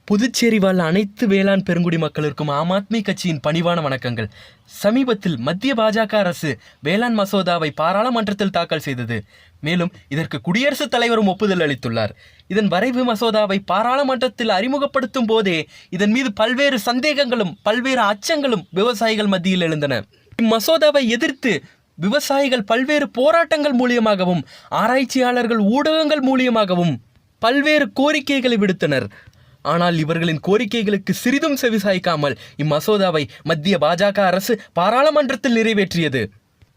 புதுச்சேரி வாழ் அனைத்து வேளாண் பெருங்குடி மக்களுக்கும் ஆம் ஆத்மி கட்சியின் பணிவான வணக்கங்கள். சமீபத்தில் மத்திய பாஜக அரசு வேளாண் மசோதாவை பாராளுமன்றத்தில் தாக்கல் செய்தது. மேலும் இதற்கு குடியரசுத் தலைவரும் ஒப்புதல் அளித்துள்ளார். இதன் வரைவு மசோதாவை பாராளுமன்றத்தில் அறிமுகப்படுத்தும் போதே இதன் மீது பல்வேறு சந்தேகங்களும் பல்வேறு அச்சங்களும் விவசாயிகள் மத்தியில் எழுந்தன. இம்மசோதாவை எதிர்த்து விவசாயிகள் பல்வேறு போராட்டங்கள் மூலியமாகவும் ஆராய்ச்சியாளர்கள் ஊடகங்கள் மூலியமாகவும் பல்வேறு கோரிக்கைகளை விடுத்தனர். ஆனால் இவர்களின் கோரிக்கைகளுக்கு சிறிதும் செவிசாய்க்காமல் இம்மசோதாவை மத்திய பாஜக அரசு பாராளுமன்றத்தில் நிறைவேற்றியது.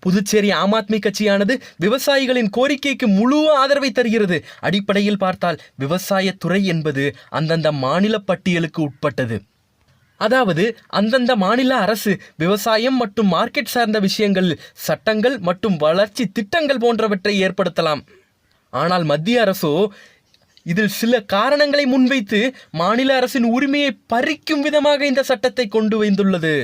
புதுச்சேரி ஆம் ஆத்மி கட்சியானது விவசாயிகளின் கோரிக்கைக்கு முழு ஆதரவை தருகிறது. அடிப்படையில் பார்த்தால் விவசாயத்துறை என்பது அந்தந்த மாநில பட்டியலுக்கு உட்பட்டது. அதாவது அந்தந்த மாநில அரசு விவசாயம் மற்றும் மார்க்கெட் சார்ந்த விஷயங்களில் சட்டங்கள் மற்றும் வளர்ச்சி திட்டங்கள் போன்றவற்றை ஏற்படுத்தலாம். ஆனால் மத்திய அரசோ இதில் சில காரணங்களை முன்வைத்து மாநில அரசின் உரிமையை பறிக்கும் விதமாக இந்த சட்டத்தை கொண்டு வந்துள்ளது.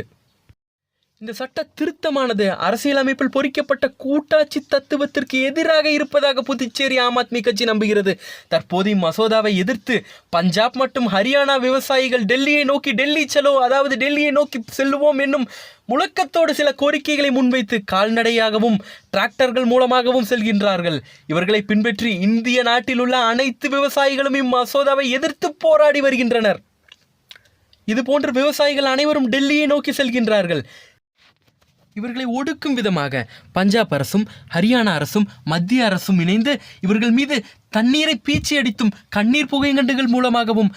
இந்த சட்ட திருத்தமானது அரசியலமைப்பில் பொறிக்கப்பட்ட கூட்டாட்சி தத்துவத்திற்கு எதிராக இருப்பதாக புதுச்சேரி ஆம் ஆத்மி கட்சி நம்புகிறது. தற்போது இம்மசோதாவை எதிர்த்து பஞ்சாப் மற்றும் ஹரியானா விவசாயிகள் டெல்லி செலோ, அதாவது டெல்லியை நோக்கி செல்லுவோம் என்னும் முழக்கத்தோடு சில கோரிக்கைகளை முன்வைத்து கால்நடையாகவும் டிராக்டர்கள் மூலமாகவும் செல்கின்றார்கள். இவர்களை பின்பற்றி இந்திய நாட்டில் உள்ள அனைத்து விவசாயிகளும் இம்மசோதாவை எதிர்த்து போராடி வருகின்றனர். இதுபோன்ற விவசாயிகள் அனைவரும் டெல்லியை நோக்கி செல்கின்றார்கள். இவர்களை ஒடுக்கும் விதமாக பஞ்சாப் அரசும் ஹரியானா அரசும் மத்திய அரசும் இணைந்து இவர்கள் மீது தண்ணீரை பீச்சி அடித்தும் கண்ணீர் புகைங்கண்டுகள் மூலமாகவும்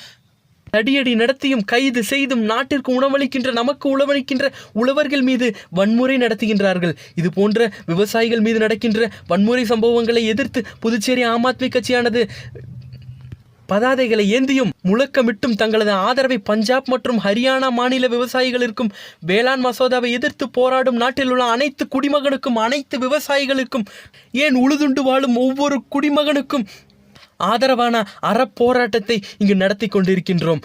தடியடி நடத்தியும் கைது செய்தும் நாட்டிற்கு நமக்கு உணவளிக்கின்ற உழவர்கள் மீது வன்முறை நடத்துகின்றார்கள். இது போன்ற விவசாயிகள் மீது நடக்கின்ற வன்முறை சம்பவங்களை எதிர்த்து புதுச்சேரி ஆம் ஆத்மி கட்சியானது பதாதைகளை ஏந்தியும் முழக்கமிட்டும் தங்களது ஆதரவை பஞ்சாப் மற்றும் ஹரியானா மாநில விவசாயிகளுக்கும் வேளாண் மசோதாவை எதிர்த்து போராடும் நாட்டில் உள்ள அனைத்து குடிமகனுக்கும் அனைத்து விவசாயிகளுக்கும் ஏன் உழுதுண்டு வாழும் ஒவ்வொரு குடிமகனுக்கும் ஆதரவான அறப்போராட்டத்தை இங்கு நடத்தி கொண்டிருக்கின்றோம்.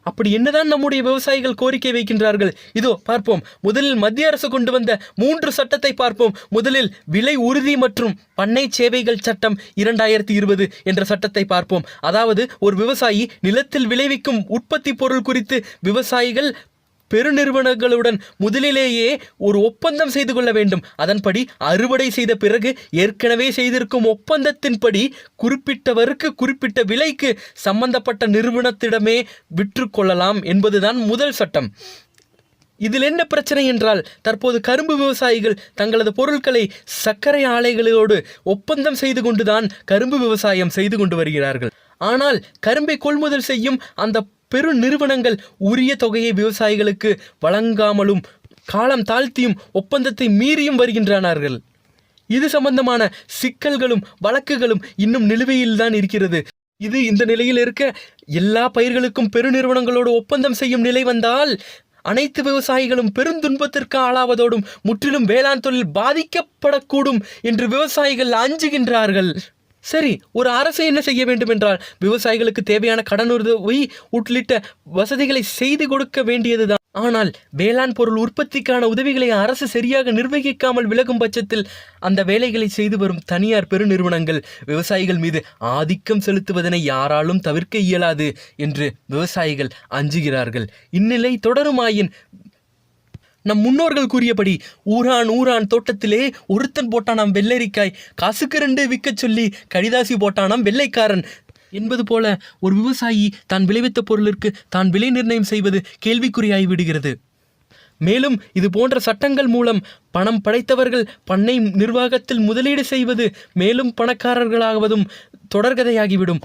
அப்படி என்னதான் நம்முடைய விவசாயிகள் கோரிக்கை வைக்கின்றார்கள்? இதோ பார்ப்போம். முதலில் மத்திய அரசு கொண்டு வந்த 3 சட்டத்தை பார்ப்போம். முதலில் விலை உறுதி மற்றும் பண்ணை சேவைகள் சட்டம் 2020 என்ற சட்டத்தை பார்ப்போம். அதாவது ஒரு விவசாயி நிலத்தில் விளைவிக்கும் உற்பத்தி பொருள் குறித்து விவசாயிகள் பெருநிறுவனங்களுடன் முதலிலேயே ஒரு ஒப்பந்தம் செய்து கொள்ள வேண்டும். அதன்படி அறுவடை செய்த பிறகு ஏற்கனவே செய்திருக்கும் ஒப்பந்தத்தின்படி குறிப்பிட்டவருக்கு குறிப்பிட்ட விலைக்கு சம்பந்தப்பட்ட நிறுவனத்திடமே விற்றுக்கொள்ளலாம் என்பதுதான் முதல் சட்டம். இதில் என்ன பிரச்சனை என்றால், தற்போது கரும்பு விவசாயிகள் தங்களது பொருட்களை சர்க்கரை ஆலைகளோடு ஒப்பந்தம் செய்து கொண்டுதான் கரும்பு விவசாயம் செய்து கொண்டு வருகிறார்கள். ஆனால் கரும்பை கொள்முதல் செய்யும் அந்த பெரு நிறுவனங்கள் உரிய தொகையை விவசாயிகளுக்கு வழங்காமலும் காலம் தாழ்த்தியும் ஒப்பந்தத்தை மீறியும் வருகின்றனர். இது சம்பந்தமான சிக்கல்களும் வழக்குகளும் இன்னும் நிலுவையில்தான் இருக்கிறது. இது இந்த நிலையில் இருக்க எல்லா பயிர்களுக்கும் பெருநிறுவனங்களோடு ஒப்பந்தம் செய்யும் நிலை வந்தால் அனைத்து விவசாயிகளும் பெருந்துன்பத்திற்கு ஆளாவதோடும் முற்றிலும் வேளாண் தொழில் பாதிக்கப்படக்கூடும் என்று விவசாயிகள் அஞ்சுகின்றார்கள். சரி, ஒரு அரசு என்ன செய்ய வேண்டும் என்றால் விவசாயிகளுக்கு தேவையான கடனுதவி உள்ளிட்ட வசதிகளை செய்து கொடுக்க வேண்டியதுதான். ஆனால் வேளாண் பொருள் உற்பத்திக்கான உதவிகளை அரசு சரியாக நிர்வகிக்காமல் விலகும் பட்சத்தில் அந்த வேலைகளை செய்து வரும் தனியார் பெருநிறுவனங்கள் விவசாயிகள் மீது ஆதிக்கம் செலுத்துவதனை யாராலும் தவிர்க்க இயலாது என்று விவசாயிகள் அஞ்சுகிறார்கள். இந்நிலை தொடருமாயின் நம் முன்னோர்கள் கூறியபடி ஊரான் தோட்டத்திலே ஒருத்தன் போட்டானாம் வெள்ளரிக்காய், காசுக்கு 2 விற்க சொல்லி கடிதாசி போட்டானாம் வெள்ளைக்காரன் என்பது போல ஒரு விவசாயி தான் விளைவித்த பொருளிற்கு தான் விலை நிர்ணயம் செய்வது கேள்விக்குறியாகி விடுகிறது. மேலும் இது போன்ற சட்டங்கள் மூலம் பணம் படைத்தவர்கள் பண்ணை நிர்வாகத்தில் முதலீடு செய்வது மேலும் பணக்காரர்களாவதும் தொடர்கதையாகிவிடும்.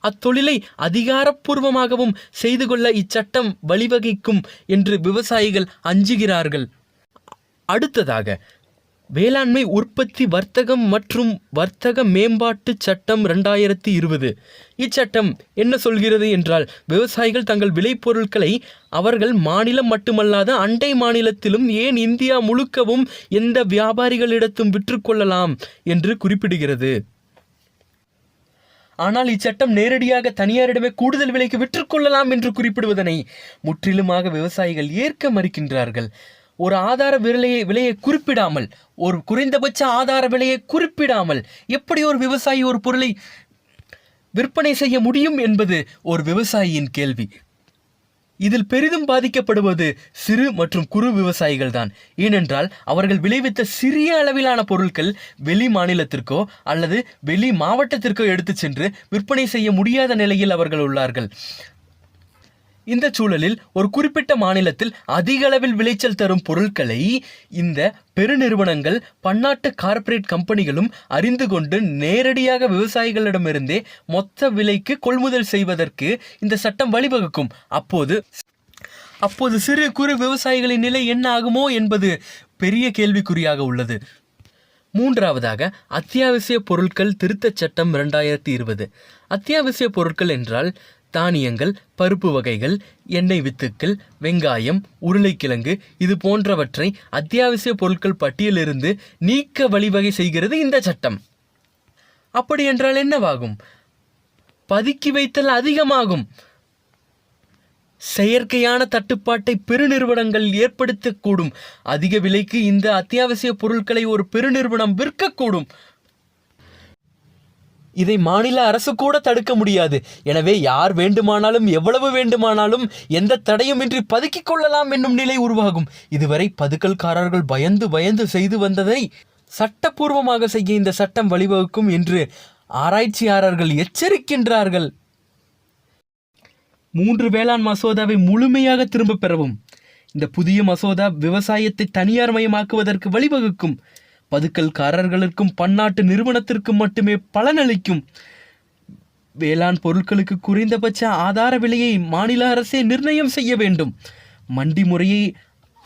அத்தொழிலை அதிகாரப்பூர்வமாகவும் செய்து கொள்ள இச்சட்டம் வழிவகுக்கும் என்று விவசாயிகள் அஞ்சுகிறார்கள். அடுத்ததாக வேளாண்மை உற்பத்தி வர்த்தகம் மற்றும் வர்த்தக மேம்பாட்டு சட்டம் 2020. இச்சட்டம் என்ன சொல்கிறது என்றால், விவசாயிகள் தங்கள் விளைபொருட்களை அவர்கள் மாநிலம் மட்டுமல்லாத அண்டை மாநிலத்திலும் ஏன் இந்தியா முழுக்கவும் எந்த வியாபாரிகளிடத்தும் விற்றுக்கொள்ளலாம் என்று குறிப்பிடுகிறது. ஆனால் இச்சட்டம் நேரடியாக தனியாரிடமே கூடுதல் விலைக்கு விற்றுக்கொள்ளலாம் என்று குறிப்பிடுவதனை முற்றிலுமாக விவசாயிகள் ஏற்க மறுக்கின்றார்கள். ஒரு ஆதார விலையை குறிப்பிடாமல், ஒரு குறைந்தபட்ச ஆதார விலையை குறிப்பிடாமல் எப்படி ஒரு விவசாயி ஒரு பொருளை விற்பனை செய்ய முடியும் என்பது ஒரு விவசாயியின் கேள்வி. இதில் பெரிதும் பாதிக்கப்படுவது சிறு மற்றும் குறு விவசாயிகள் தான். ஏனென்றால் அவர்கள் விளைவித்த சிறிய அளவிலான பொருட்கள் வெளி மாநிலத்திற்கோ அல்லது வெளி மாவட்டத்திற்கோ எடுத்து சென்று விற்பனை செய்ய முடியாத நிலையில் அவர்கள் உள்ளார்கள். இந்த சூழலில் ஒரு குறிப்பிட்ட மாநிலத்தில் அதிக அளவில் விளைச்சல் தரும் பொருட்களை இந்த பெருநிறுவனங்கள், பன்னாட்டு கார்ப்பரேட் கம்பெனிகளும் அறிந்து கொண்டு நேரடியாக விவசாயிகளிடமிருந்தே மொத்த விலைக்கு கொள்முதல் செய்வதற்கு இந்த சட்டம் வழிவகுக்கும். அப்போது சிறு குறு விவசாயிகளின் நிலை என்ன ஆகுமோ என்பது பெரிய கேள்விக்குறியாக உள்ளது. மூன்றாவதாக, அத்தியாவசிய பொருட்கள் திருத்தச் சட்டம் 2020. அத்தியாவசிய பொருட்கள் என்றால் தானியங்கள், பருப்பு வகைகள், எண்ணெய் வித்துக்கள், வெங்காயம், உருளைக்கிழங்கு இது போன்றவற்றை அத்தியாவசிய பொருட்கள் பட்டியலிருந்து நீக்க வழிவகை செய்கிறது இந்த சட்டம். அப்படி என்றால் என்னவாகும்? பதுக்கி வைத்தல் அதிகமாகும். செயற்கையான தட்டுப்பாட்டை பெருநிறுவனங்கள் ஏற்படுத்தக்கூடும். அதிக விலைக்கு இந்த அத்தியாவசிய பொருட்களை ஒரு பெருநிறுவனம் விற்கக்கூடும். இதை மாநில அரசு கூட தடுக்க முடியாது. எனவே யார் வேண்டுமானாலும் எவ்வளவு வேண்டுமானாலும் எந்த தடையுமின்றி பதுக்கிக் கொள்ளலாம் என்னும் நிலை உருவாகும். இதுவரை பதுக்கல்காரர்கள் பயந்து செய்து வந்ததை சட்டப்பூர்வமாக செய்ய இந்த சட்டம் வழிவகுக்கும் என்று ஆராய்ச்சியாளர்கள் எச்சரிக்கின்றார்கள். 3 வேளாண் மசோதாவை முழுமையாக திரும்ப பெறவும். இந்த புதிய மசோதா விவசாயத்தை தனியார் மயமாக்குவதற்கு வழிவகுக்கும். பதுக்கல்காரர்களுக்கும் பன்னாட்டு நிறுவனத்திற்கும் மட்டுமே பலனளிக்கும். வேளாண் பொருட்களுக்கு குறைந்தபட்ச ஆதார விலையை மாநில அரசே நிர்ணயம் செய்ய வேண்டும். மண்டி முறையை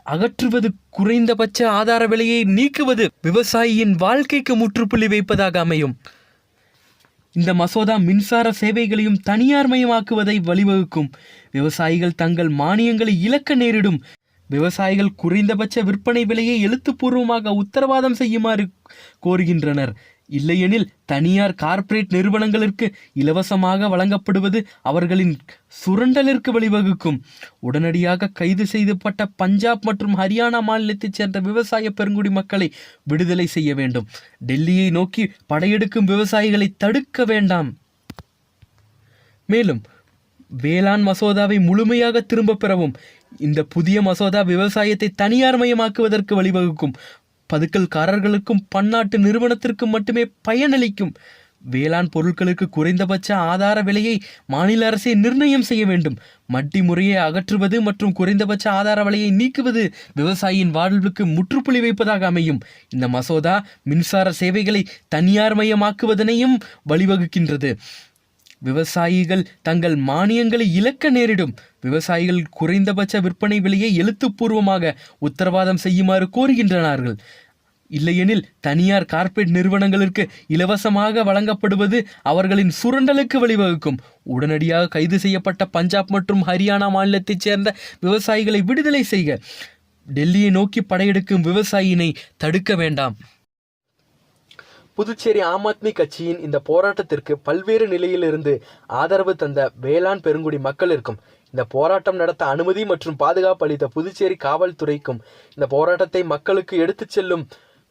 அகற்றுவது, குறைந்தபட்ச ஆதார விலையை நீக்குவது விவசாயியின் வாழ்க்கைக்கு முற்றுப்புள்ளி வைப்பதாக அமையும். இந்த மசோதா மின்சார சேவைகளையும் தனியார் மயமாக்குவதை வழிவகுக்கும். விவசாயிகள் தங்கள் மானியங்களை இழக்க நேரிடும். விவசாயிகள் குறைந்தபட்ச விற்பனை விலையை எழுத்துப்பூர்வமாக உத்தரவாதம் செய்யுமாறு கோருகின்றனர். இல்லையெனில் தனியார் கார்ப்பரேட் நிறுவனங்களுக்கு இலவசமாக வழங்கப்படுவது அவர்களின் சுரண்டலிற்கு வழிவகுக்கும். உடனடியாக கைது செய்யப்பட்ட பஞ்சாப் மற்றும் ஹரியானா மாநிலத்தைச் சேர்ந்த விவசாய பெருங்குடி மக்களை விடுதலை செய்ய வேண்டும். டெல்லியை நோக்கி படையெடுக்கும் விவசாயிகளை தடுக்க வேண்டாம். மேலும் வேளாண் மசோதாவை முழுமையாக திரும்ப பெறவும். இந்த புதிய மசோதா விவசாயத்தை தனியார் மயமாக்குவதற்கு வழிவகுக்கும். பதுக்கல்காரர்களுக்கும் பன்னாட்டு நிறுவனத்திற்கும் மட்டுமே பயனளிக்கும். வேளாண் பொருட்களுக்கு குறைந்தபட்ச ஆதார விலையை மாநில அரசே நிர்ணயம் செய்ய வேண்டும். மட்டி முறையை அகற்றுவது மற்றும் குறைந்தபட்ச ஆதார விலையை நீக்குவது விவசாயியின் வாழ்வுக்கு முற்றுப்புள்ளி வைப்பதாக அமையும். இந்த மசோதா மின்சார சேவைகளை தனியார் மயமாக்குவதனையும் வழிவகுக்கின்றது. விவசாயிகள் தங்கள் மானியங்களை இழக்க நேரிடும். விவசாயிகள் குறைந்தபட்ச விற்பனை விலையை எழுத்துப்பூர்வமாக உத்தரவாதம் செய்யுமாறு கோருகின்றனர். இல்லையெனில் தனியார் கார்ப்பரேட் நிறுவனங்களுக்கு இலவசமாக வழங்கப்படுவது அவர்களின் சுரண்டலுக்கு வழிவகுக்கும். உடனடியாக கைது செய்யப்பட்ட பஞ்சாப் மற்றும் ஹரியானா மாநிலத்தைச் சேர்ந்த விவசாயிகளை விடுதலை செய்க. டெல்லியை நோக்கி படையெடுக்கும் விவசாயினை தடுக்க வேண்டாம். புதுச்சேரி ஆம் ஆத்மி கட்சியின் இந்த போராட்டத்திற்கு பல்வேறு நிலையிலிருந்து ஆதரவு தந்த வேளாண் பெருங்குடி மக்களிற்கும், இந்த போராட்டம் நடத்த அனுமதி மற்றும் பாதுகாப்பு அளித்த புதுச்சேரி காவல்துறைக்கும், இந்த போராட்டத்தை மக்களுக்கு எடுத்துச் செல்லும்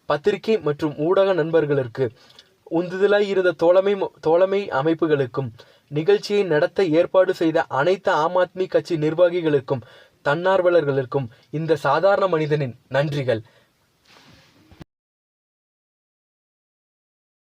பத்திரிகை மற்றும் ஊடக நண்பர்களுக்கு, உந்துதலாய் இருந்த தோழமை அமைப்புகளுக்கும், நிகழ்ச்சியை நடத்த ஏற்பாடு செய்த அனைத்து ஆம் ஆத்மி கட்சி நிர்வாகிகளுக்கும், தன்னார்வலர்களுக்கும் இந்த சாதாரண மனிதனின் நன்றிகள்.